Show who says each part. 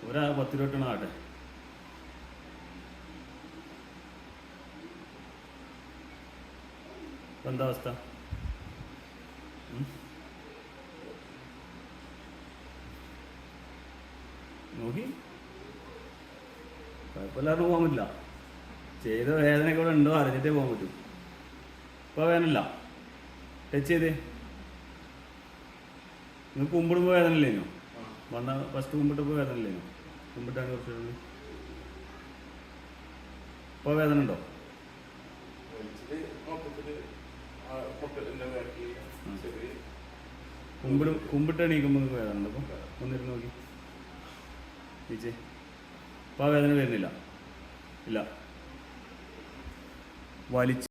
Speaker 1: ഒരാ 10 രൂപ ആട്ടെ. എന്താ അവസ്ഥ? നോക്കി കുഴപ്പമില്ലാതെ പോകാൻ പറ്റില്ല. ചെയ്ത വേദനയൊക്കെ ഇവിടെ ഉണ്ടോ അറിഞ്ഞിട്ടേ പോകാൻ പറ്റും. ഇപ്പോൾ വേദനയില്ല. ടച്ച് ചെയ്തേ. നിങ്ങൾക്ക് കുമ്പിടുമ്പോൾ വേദന ഇല്ലേനോ? വന്ന ഫസ്റ്റ് കുമ്പിട്ടപ്പോൾ വേദന ഇല്ലേനോ? കുമ്പിട്ടാണ് കുറച്ചുകൂടി. ഇപ്പോൾ വേദന ഉണ്ടോ? കുമ്പിട്ട് എണീക്കുമ്പോൾ നിങ്ങൾക്ക് വേദന ഉണ്ടോ? അപ്പോൾ ഒന്നിരുന്ന് നോക്കി ടീച്ചേ. ഇപ്പോൾ ആ വേദന വരുന്നില്ല. ഇല്ല. വലിച്ച്